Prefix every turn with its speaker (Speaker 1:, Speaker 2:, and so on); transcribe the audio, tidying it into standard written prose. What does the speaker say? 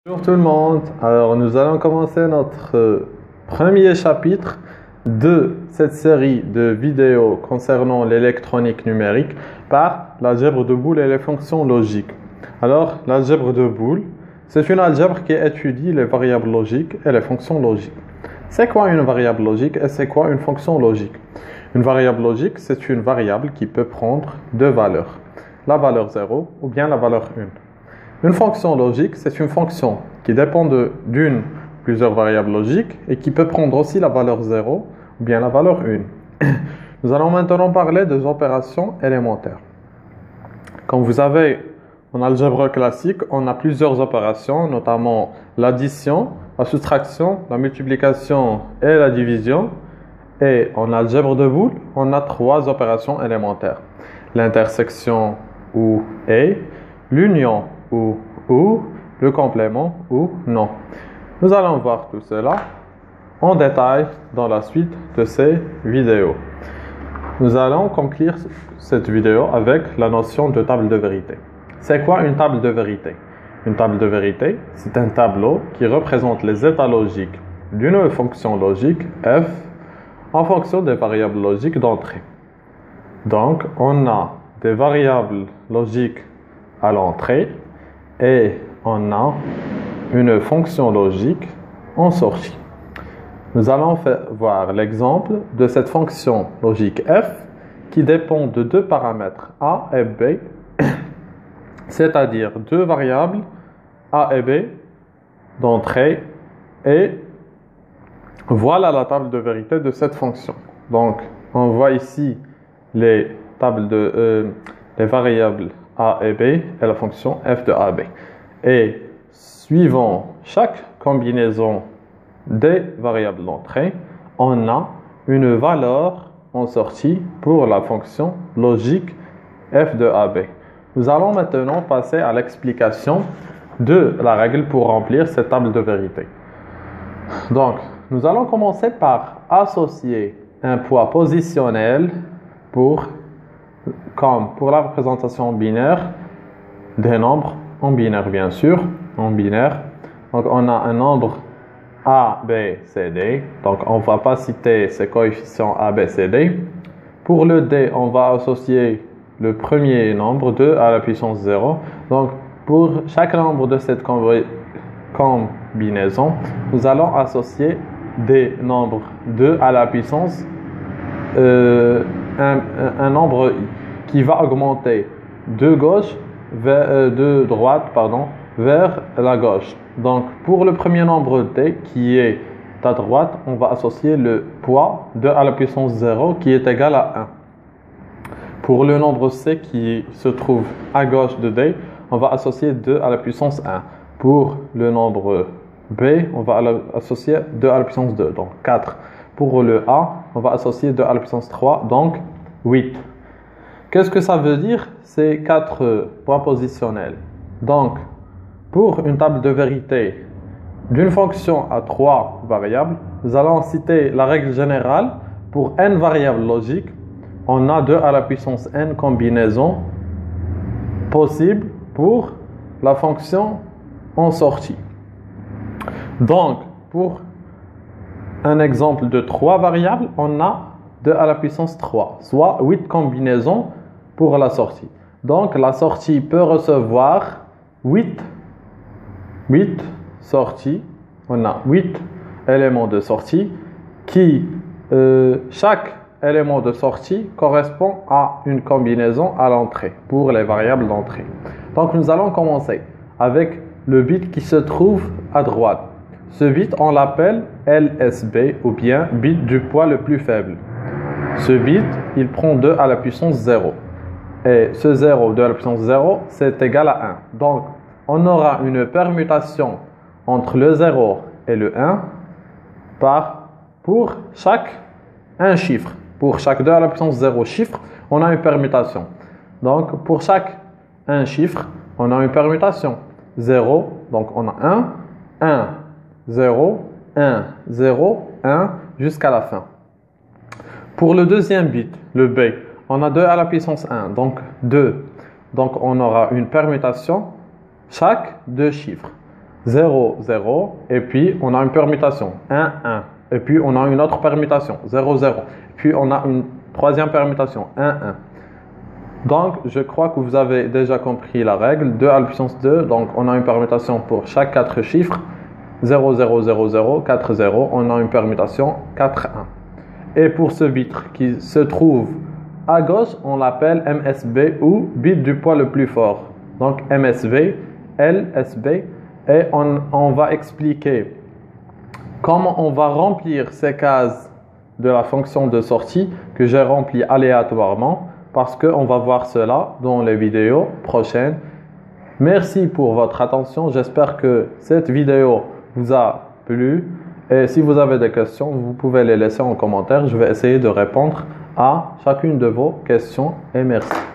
Speaker 1: Bonjour tout le monde. Alors nous allons commencer notre premier chapitre de cette série de vidéos concernant l'électronique numérique par l'algèbre de Boole et les fonctions logiques. Alors l'algèbre de Boole, c'est une algèbre qui étudie les variables logiques et les fonctions logiques. C'est quoi une variable logique et c'est quoi une fonction logique? Une variable logique, c'est une variable qui peut prendre deux valeurs, la valeur 0 ou bien la valeur 1. Une fonction logique, c'est une fonction qui dépend d'une plusieurs variables logiques et qui peut prendre aussi la valeur 0 ou bien la valeur 1. Nous allons maintenant parler des opérations élémentaires. Comme vous savez, en algèbre classique, on a plusieurs opérations, notamment l'addition, la soustraction, la multiplication et la division. Et en algèbre de Boole, on a trois opérations élémentaires. L'intersection ou et, l'union ou le complément ou non. Nous allons voir tout cela en détail dans la suite de ces vidéos. Nous allons conclure cette vidéo avec la notion de table de vérité. C'est quoi une table de vérité? Une table de vérité, c'est un tableau qui représente les états logiques d'une fonction logique f en fonction des variables logiques d'entrée. Donc, on a des variables logiques à l'entrée et on a une fonction logique en sortie. Nous allons voir l'exemple de cette fonction logique f qui dépend de deux paramètres a et b, c'est-à-dire deux variables a et b d'entrée, et voilà la table de vérité de cette fonction. Donc, on voit ici les variables a et b et la fonction f de a, b. Et suivant chaque combinaison des variables d'entrée, on a une valeur en sortie pour la fonction logique f de a, b. Nous allons maintenant passer à l'explication de la règle pour remplir cette table de vérité. Donc, nous allons commencer par associer un poids positionnel comme pour la représentation binaire des nombres en binaire, bien sûr, en binaire. Donc, on a un nombre A, B, C, D. Donc, on ne va pas citer ces coefficients A, B, C, D. Pour le D, on va associer le premier nombre 2 à la puissance 0. Donc, pour chaque nombre de cette combinaison, nous allons associer des nombres 2 à la puissance un nombre qui va augmenter de droite vers la gauche. Donc, pour le premier nombre D qui est à droite, on va associer le poids 2 à la puissance 0 qui est égal à 1. Pour le nombre C qui se trouve à gauche de D, on va associer 2 à la puissance 1. Pour le nombre B, on va associer 2 à la puissance 2, donc 4. Pour le A, on va associer 2 à la puissance 3, donc 8. Qu'est-ce que ça veut dire? C'est 4 points positionnels. Donc, pour une table de vérité d'une fonction à 3 variables, nous allons citer la règle générale. Pour n variables logiques, on a 2 à la puissance n combinaisons possibles pour la fonction en sortie. Donc, pour un exemple de 3 variables, on a 2 à la puissance 3, soit 8 combinaisons pour la sortie. Donc, la sortie peut recevoir 8 sorties. On a 8 éléments de sortie qui, chaque élément de sortie correspond à une combinaison à l'entrée pour les variables d'entrée. Donc, nous allons commencer avec le bit qui se trouve à droite. Ce bit, on l'appelle LSB ou bien bit du poids le plus faible. Ce bit, il prend 2 à la puissance 0. Et ce 0, 2 à la puissance 0, c'est égal à 1. Donc, on aura une permutation entre le 0 et le 1 pour chaque un chiffre. Pour chaque 2 à la puissance 0 chiffre, on a une permutation. Donc, pour chaque un chiffre, on a une permutation. 0, donc on a 1, 0, 1, 0, 1, jusqu'à la fin. Pour le deuxième bit, le B, on a 2 à la puissance 1, donc 2. Donc on aura une permutation chaque deux chiffres. 0, 0, et puis on a une permutation, 1, 1, et puis on a une autre permutation, 0, 0, puis on a une troisième permutation, 1, 1. Donc, je crois que vous avez déjà compris la règle, 2 à la puissance 2, donc on a une permutation pour chaque 4 chiffres, 0, 0, 0, 0, 4, 0, on a une permutation 4, 1. Et pour ce bit qui se trouve à gauche, on l'appelle MSB ou bit du poids le plus fort. Donc MSB, LSB, et on va expliquer comment on va remplir ces cases de la fonction de sortie que j'ai remplie aléatoirement, parce qu'on va voir cela dans les vidéos prochaines. Merci pour votre attention. J'espère que cette vidéo vous a plu. Et si vous avez des questions, vous pouvez les laisser en commentaire. Je vais essayer de répondre à chacune de vos questions. Et merci.